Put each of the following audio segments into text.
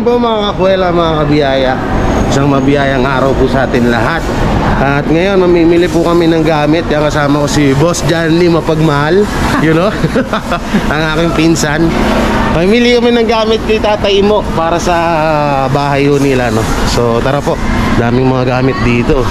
Ayan po mga kakwela, mga kabiyaya. Isang mabiyayang araw po sa atin lahat. At ngayon mamimili po kami ng gamit. Yung kasama ko si Boss Johnny Mapagmahal, you know. Ang aking pinsan. Mamimili kami ng gamit kay Tatay Mo para sa bahay ho nila, no. So tara po, daming mga gamit dito.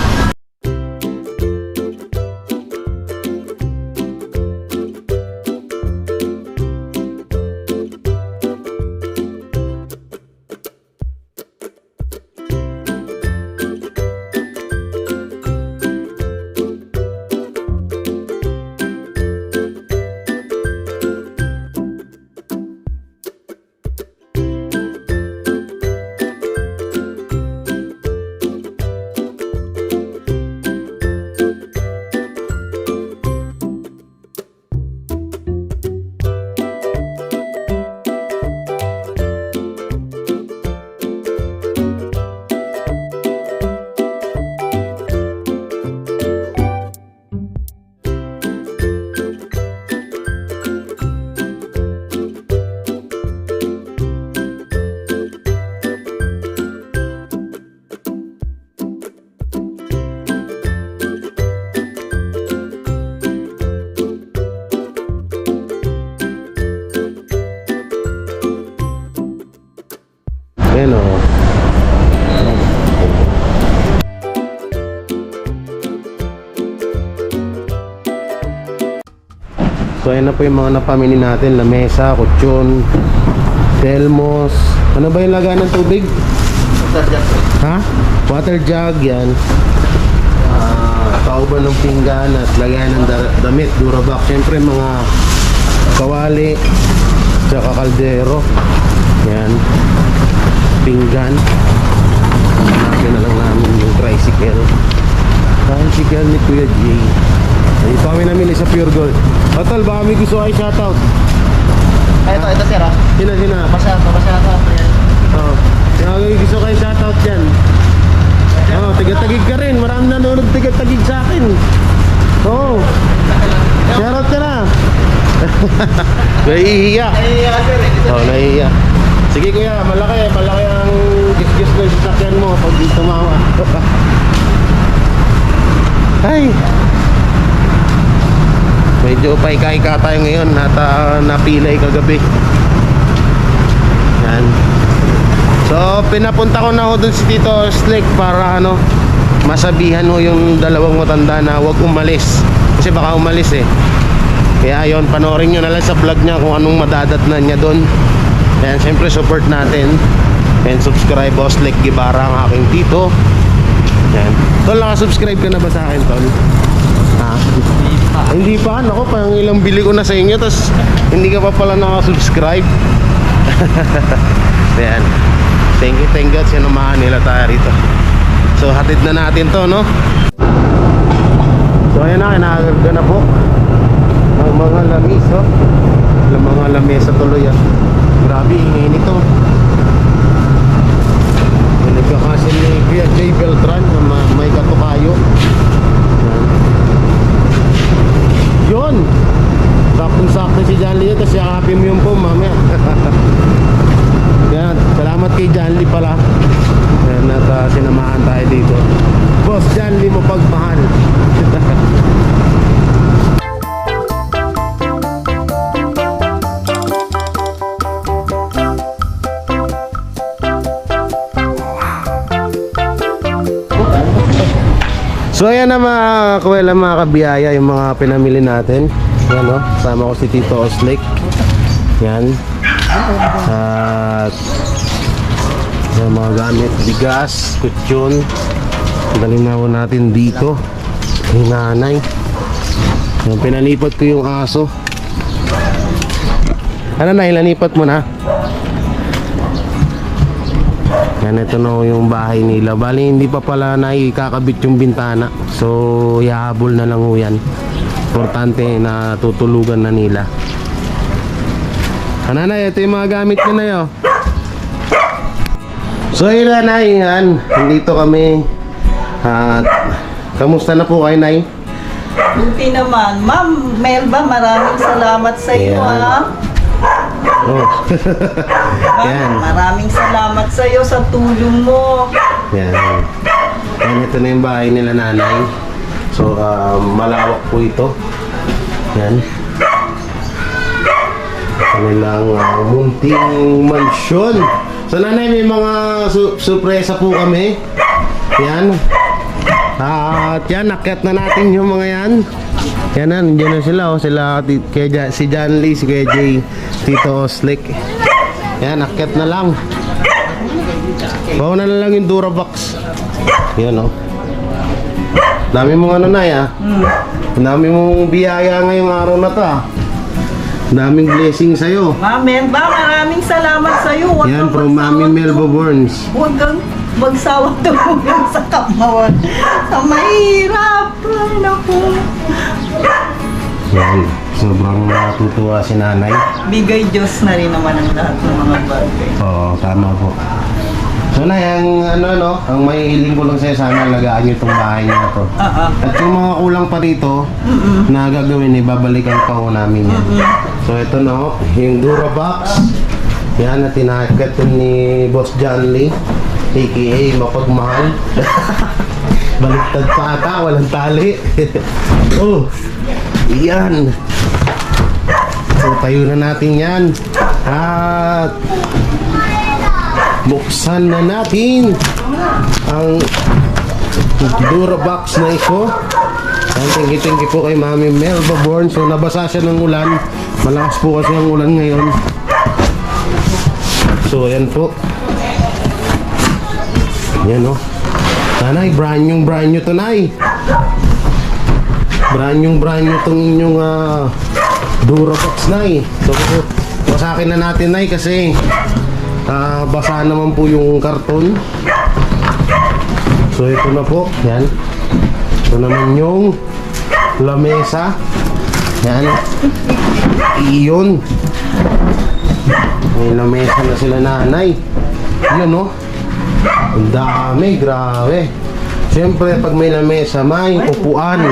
Ayan o. So ayan na po yung mga napamili natin. Lamesa, kutsyon, telmos. Ano ba yung laga ng tubig? Water jug. Ha? Water jug, yan. Kauban ng pinggan at lagayan ng damit, Durabox. Siyempre mga kawali, tsaka kaldero. Yan. Pinggan. Hanapin na lang namin yung tricycle ni Kuya Jay. Dito kami namili sa Pure Gold. Tol, baka may gusto kayo shoutout. Ito sir ah. Sina? Masyado. Oo. May gusto kayo shoutout dyan. Oo, tigatagig ka rin. Marami nanonood tigatagig sa akin. Oo. Shoutout ka na. Nahihiya. Nahihiya sir eh. Oo, nahihiya. Sige kuya, malaki ang gis-gis ko yung sasakyan mo pag di tumawa. Ay! Medyo paika-ika tayo ngayon at napilay kagabi. Yan. So, pinapunta ko na ho dun si Tito Slick para masabihan ho yung dalawang matanda na huwag umalis. Kasi baka umalis eh. Kaya yon, panoorin nyo na lang sa vlog niya kung anong madadatnan niya dun. Ayan, syempre support natin. And subscribe, Boss Lek Guevara, ang aking tito. Ayan. Tol, nakasubscribe ka na ba sa akin, Tol? Ha? Hindi pa. Naku, parang ilang bili ko na sa inyo, tapos hindi ka pa pala nakasubscribe. Ayan. Thank you at sinumahan nila tayo rito. So, hatid na natin to, no? So, ayan na, kinakarga na po ang mga lamis, oh. Ang mga lamesa tuloy, ah. Grabe, ingay nito. May nagkakasin ni Kuya Jay Beltran na may katukayo. Yun! Saktong-sakto si John Lee, tapos yakapin mo yung po mamaya. Yan, salamat kay John Lee pala. Yan, at sinamahan tayo dito. Boss John Lee Mapagmahal. So ayan na mga kakwela, mga kabiyaya, yung mga pinamili natin. Yan o, kasama ko si Tito Oslek. Yan. At yung mga gamit, bigas, kutsyon. Galing na ho natin dito kay nanay. Yan, pinalipat ko yung aso. Ano na, ilanipat mo na. Yan, ito na yung bahay nila. Bali, hindi pa pala nakikakabit yung bintana. So, ihahabol na lang ho yan. Importante na tutulugan na nila. Nanay, ito yung mga gamit ko na yun. So, yun na, Nay. Yan, nandito kami. At, kamusta na po kayo, Nay? Buti naman. Ma'am Melba, maraming salamat sa iyo, Ayan. ha? Oh. Yan. Maraming salamat sa iyo sa tulong mo. Yan. Yan, ito na yung bahay nila nanay. So, malawak po ito. Yan. Kanilang munting mansyon. So, nanay, may mga sorpresa po kami. Yan. At yan, nakyat na natin yung mga yan. Yan na, nandiyan na sila. Oh. Sila, si John Lee, si Kuya Jay, Tito Slick. Yan, nakyat na lang. Bawa na lang yung Durabox. Yan, oh. Dami mong ano na, ya. Dami mong biyaya ngayong araw na to, ah. Daming blessing sa'yo. Ma'am ba, maraming salamat sa iyo. Yan, from Mami Melba Burns. Huwag kang magsawa tumulong sa kamawan. Sa mahirap. Ay, naku. Yan, sobrang natutuwa si nanay. Bigay Diyos na rin naman ang lahat ng mga bagay. Oo, tama po. So na, ang ang mahihiling ko lang sa'yo, sana alagaan nyo itong bahay nyo na to. At yung mga kulang pa rito, na gagawin, babalikan pa ho namin yan. So ito no, yung Durabox. Yan, na tinakat ni Boss John Lee, aka Mapagmahal. Baliktad pa ata, walang tali. Oh, yan. So tayo na natin yan. At buksan na natin ang Durabox na ito. Thank you po kay Mami Melba Born. So nabasa siya ng ulan. Malakas po kasi ang ulan ngayon. So ayan po. Yan o. Nanay, brand new to, Nay. Brand new tong inyong Durabox, Nay. So pasakin na natin, Nay, kasi basa naman po yung karton. So ito na po. Yan. Ito naman yung lamesa. Yan. Iyon. May lamesa na sila nanay. Yun, no? Ang dami. Grabe. Siyempre pag may lamesa, may upuan.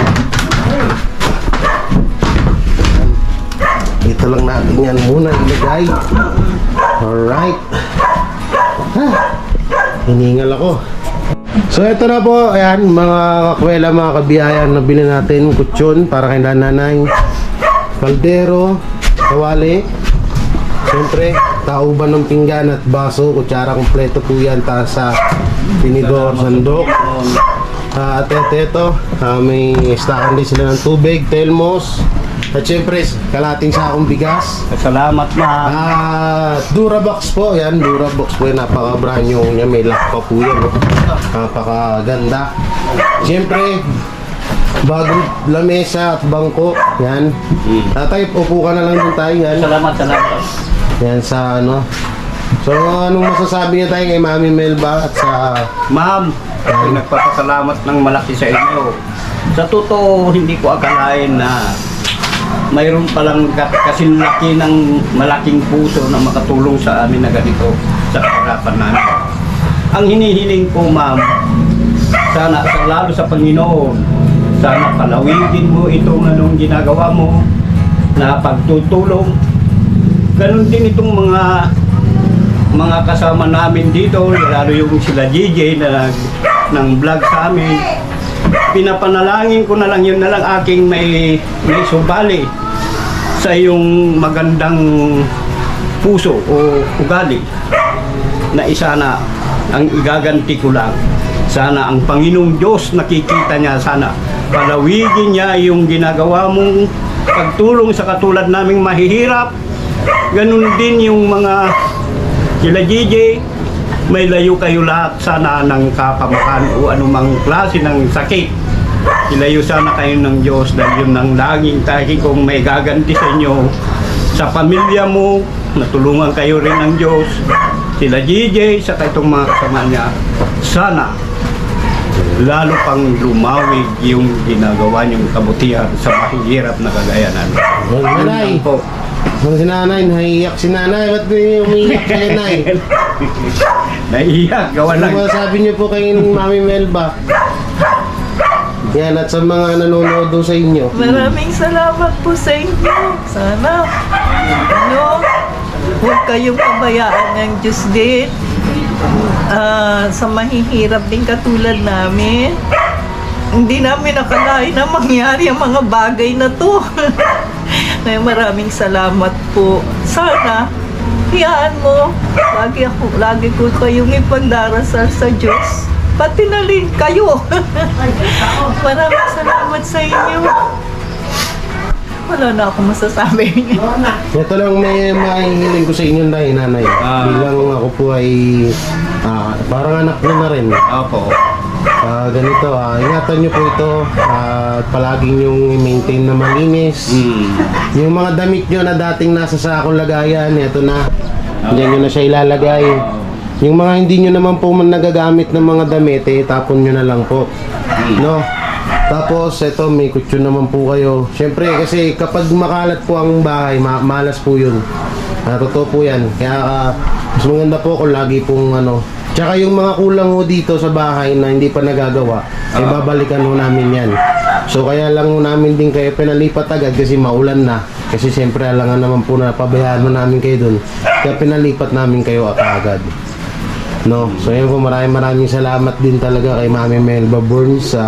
Ito lang natin yan muna ilagay. Alright. Hiningal ako. So ito na po, ayan, mga kakwela, mga kabiyayan na bilhin natin. Kutsyon para kay nanay. Kaldero, kawali. Siyempre, tauban ng pinggan at baso. Kutsara kompleto po yan. Tasa, tinidor, sandok. At ito, may stockan din sila ng tubig, telmos. At syempre, kalating sakong bigas. Salamat, ma. At Durabox po, yan, Durabox po yan, napaka-brand new niya, may lock pa po yan, no? Napakaganda. Siyempre, bagong lamesa at bangko, yan. Tatay, upo ka na lang dun tayo, yan. Salamat. Yan sa ano. So, anong masasabi niya tayo kay Mami Melba at sa... Ma'am, ay nagpapasalamat ng malaki sa inyo. Sa totoo, hindi ko akalain na mayroon palang kasing laki ng malaking puso na makatulong sa amin na ganito sa kahirapan namin. Ang hinihiling ko, ma'am, sana lalo sa Panginoon, sana palawigin mo itong anong ginagawa mo na pagtutulong. Ganon din itong mga kasama namin dito, lalo yung sila DJ na ng vlog sa amin. Pinapanalangin ko na lang, yun na lang aking may subali sa iyong magandang puso o ugali na isa na ang igaganti ko lang. Sana ang Panginoong Diyos nakikita niya, sana palawigin niya yung ginagawa mong pagtulong sa katulad naming mahihirap. Ganun din yung mga sila DJ, may layo kayo lahat sana ng kapamakan o anumang klase ng sakit. Ilayo sana kayo ng Diyos dahil yun ang laging tahi kong may gaganti sa inyo. Sa pamilya mo, natulungan kayo rin ng Diyos. Sila DJ, sa itong mga kasama niya, sana lalo pang lumawig yung ginagawa niyong kabutihan sa mahihirap na kagaya namin. Nanay, po. kung si nanay, naiiyak si nanay. Ba't umiiyak ka rin, Nay? Naiiyak, gawa lang. Ano sabi niyo po kay Mami Melba? Yan, at sa mga nanonood doon sa inyo. Maraming salamat po sa inyo. Sana, Huwag kayong pabayaan ng Diyos din. Sa mahihirap din katulad namin. Hindi namin nakalain na mangyari ang mga bagay na to. Kaya maraming salamat po. Sana, hiyaan mo. Lagi ko kayong ipagdarasal sa Diyos. Pati na rin kayo. Maraming salamat sa inyo. Wala na akong masasabi. Ito lang may mahihiling ko sa inyo, nanay. Bilang ako po ay parang anak nyo na rin. Opo. Ganito, ingatan nyo po ito at palaging yung maintain na malinis. Yung mga damit nyo na dating nasa sakong lagayan, ito na. Diyan nyo na siya ilalagay. Yung mga hindi nyo naman po nagagamit ng mga damit, tapon nyo na lang po. No? Tapos, ito, may kutsyon naman po kayo. Siyempre, kasi kapag makalat po ang bahay, malas po yun. Totoo po yan. Kaya, mas maganda po kung lagi pong Tsaka yung mga kulang ho dito sa bahay na hindi pa nagagawa, ay babalikan ho namin yan. So kaya lang ho namin din kayo pinalipat agad kasi maulan na. Kasi siyempre alangan naman po na pabayaan ho namin kayo dun. Kaya pinalipat namin kayo agad. No? So yun po, maraming salamat din talaga kay Mami Melba Burns sa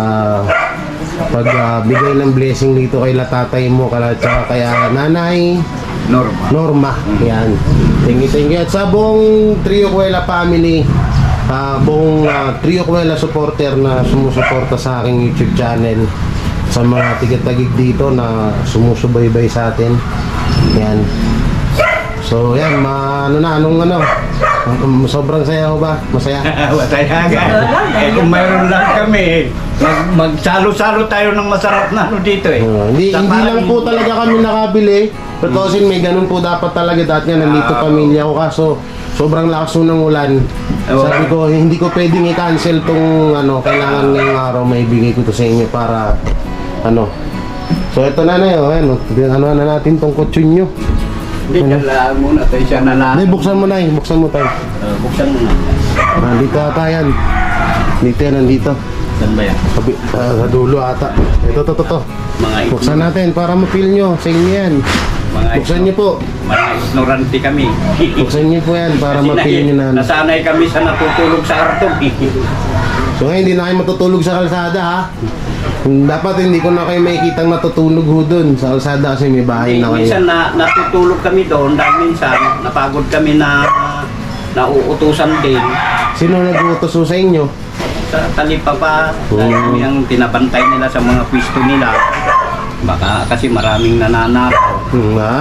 pagbigay ng blessing dito kay tatay mo, tsaka kaya nanay Norma. Yan. Thank you. At sa buong Trio Cuela family, buong Trio Cuela supporter na sumusuporta sa aking YouTube channel, sa mga tigatagig dito na sumusubaybay sa atin. Yan. So yan, sobrang saya ho ba? Masaya? Masaya ka. Kung mayroon lang kami, magsalo-salo tayo ng masarap na dito Hindi lang po talaga kami nakabili. Pero kasi may ganun po dapat talaga. Dati nga nandito pamilya ko, kaso sobrang lakas ng ulan. Sabi ko, hindi ko pwedeng i-cancel tong kailangan ngayong araw may bigay ko to sa inyo para So ito na na natin tong kutsyon nyo. Hindi, dyan muna tayo siya na lang. Hindi, buksan mo na buksan mo tayo. Buksan mo na. Nandito ata yan. Nandito. Saan ba yan? Sa dulo ata. Ito. Mga Buksan natin para ma-feel nyo. Sa inyo yan. Buksan nyo po. Mga ignorante kami. Buksan nyo po yan para ma-feel nyo na. Nasanay kami sa natutulog sa karton. So ngayon, hindi na kayo matutulog sa kalsada ha. Dapat hindi ko na kayo makikitang natutulog ho dun sa kalsada kasi may bahay na kayo. Minsan natutulog kami doon, dahil minsan napagod kami na nauutusan din. Sino nag-uutos ho sa inyo? Sa talipapa, dahil kami ang tinabantay nila sa mga pwesto nila. Baka kasi maraming nananakaw.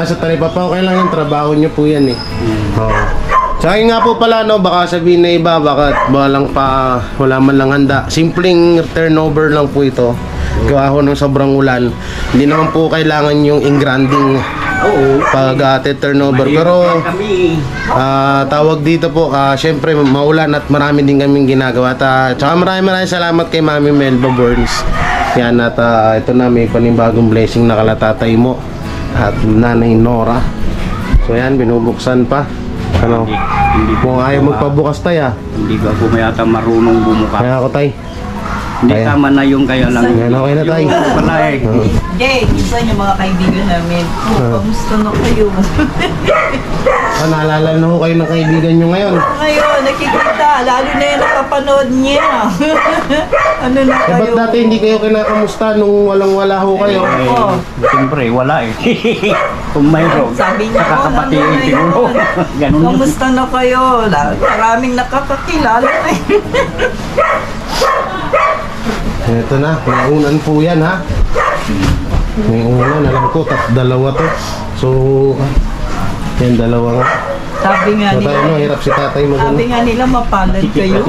Sa talipapa, okay lang yung trabaho nyo po yan Sa akin nga po pala baka sabihin na iba, wala man lang handa. Simpleng turnover lang po ito. Gawa ho ng sobrang ulan. Hindi naman po kailangan yung engranding turnover. Pero tawag dito po, syempre maulan at marami din kaming ginagawa. Tsaka maraming salamat kay Mami Melba Burns. Yan at ito na, may panibagong blessing na kalatatay mo at Nanay Nora. So yan, binubuksan pa. Hindi Kung ayaw magpabukas tayo Hindi ba po mayata marunong bumuka? Kaya ako tay. Hindi tama na yung kaya lang. Yan, okay na tay. Yung pala Jay, minsan yung mga kaibigan namin, kamusta na kayo? Naalala na ho kayo ng kaibigan nyo ngayon. Ngayon, nakikita, lalo na yung nakapanood niya. Ano na kayo? Ba't dati hindi kayo kinakamusta nung walang-wala ho kayo? Siyempre, wala Kung mayroon, Sabi niya, nakakapatiin siguro. Ganun yun. kamusta na kayo? Maraming nakakakilala na Ito na, may unan po yan ha. May unan, alam ko, dalawa to. So, yan dalawa nga. Sabi nga So tayo nila, hirap si tatay sabi nga nila, mapalad kayo.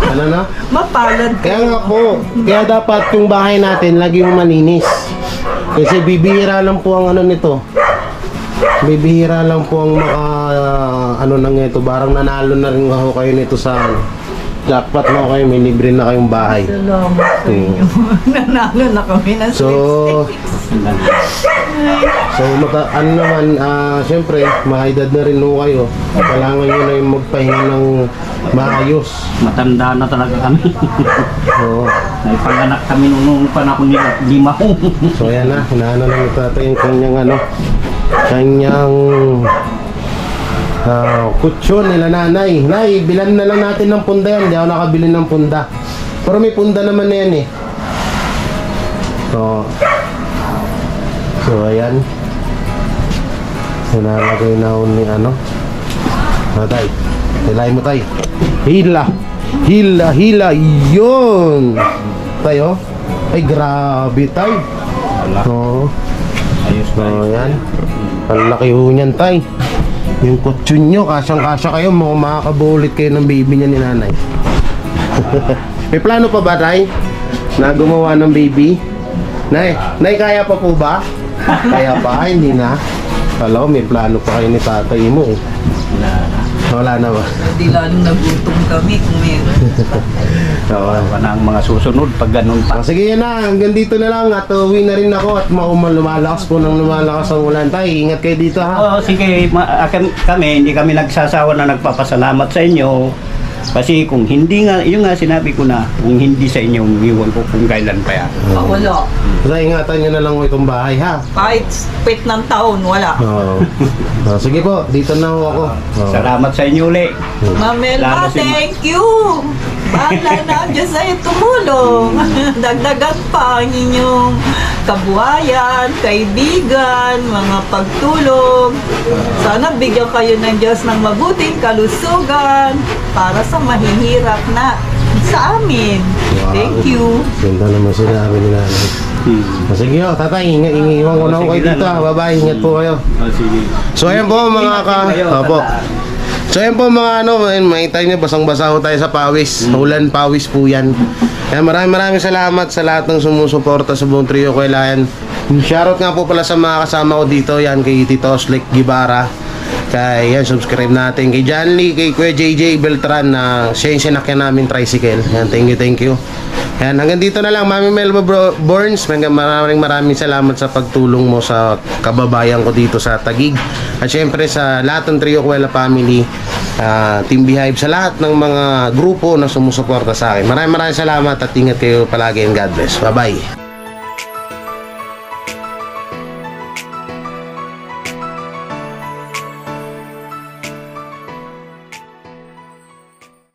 Ano na? Mapalad Kaya kayo. nga po, kaya dapat yung bahay natin lagi yung malinis. Kasi bibihira lang po ang nito. Bibihira lang po ang nang ito. Parang nanalo na rin ako kayo nito sa jackpot na kayo, may libre na kayong bahay. Salamat sa inyo. Nanalo na kami ng So, siyempre, maedad na rin ho kayo. Kailangan nyo na yung magpahinga ng maayos. Matanda na talaga kami. Oo. Naipanganak kami nung panahon nila, 5. So ayan na, hinahanap lang ni tatay yung kanyang kutsyon nila nanay. Nay, bilan na lang natin ng punda yan. Hindi ako nakabili ng punda. Pero may punda naman na yan eh. So ayan. Sinalagay na ho ni ano. Tay, hilahin mo tay. Hila. Hila, hila. Yun. Tayo. Ay, grabe tay. Wala. Ayos So, na. yan. Ang laki ho niyan, tay. Yung kutsyon nyo, kasyang-kasya kayo. Makakabulit kayo ng baby niya ni nanay. May plano pa ba, tay? Na gumawa ng baby? Nay, kaya pa po ba? Kaya pa? Ay, hindi na. Alam, may plano pa kayo ni tatay mo eh. Wala na ba? Hindi lalo nagutom kami kung meron. Wala na ang mga susunod pag ganun pa. Sige yan na, hanggang dito na lang at uwi na rin ako at lumalakas po ng lumalakas ang ulan. Tay, ingat kayo dito ha. Oo, sige, hindi kami nagsasawa na nagpapasalamat sa inyo. Kasi kung hindi nga, yung nga sinabi ko na, kung hindi sa inyo, iwan ko kung kailan pa yan. Wala. Basta ingatan nyo na lang ho itong bahay ha. Kahit spit ng taon, wala. Oo. Sige po, dito na ho ako. Oo. Salamat sa inyo ulit. Mamel, Lalo si Ma- thank you! Bahala na ang Diyos sa'yo tumulong. Dagdagan pa ang inyong kabuhayan, kaibigan, mga pagtulong. Sana bigyan kayo ng Diyos ng mabuting kalusugan para sa mahihirap na sa amin. Wow. Thank you. Ganda naman sinabi ni nanay. Sige ho, tatay, iwan ko na ho kayo Sige dito na, ha. no? Bye-bye, ingat po kayo. Sige. So ayan po mga Opo. So ayan po mga makita nyo, basang-basa ho tayo sa pawis. Ulan pawis po yan. Kaya maraming salamat sa lahat ng sumusuporta sa buong trio Kwelayan. Shoutout nga po pala sa mga kasama ko dito. Yan kay Tito Slick Gibara. Kay yan, subscribe natin. Kay John Lee, kay Kuya JJ Beltran na siya yung sinakyan namin tricycle. Yan, thank you. Yan, hanggang dito na lang, Mami Melba Burns. Maraming salamat sa pagtulong mo sa kababayan ko dito sa Taguig. At syempre sa lahat ng Trio Kwela family, Team Beehive, sa lahat ng mga grupo na sumusuporta sa akin. Maraming salamat at ingat kayo palagi and God bless. Bye-bye.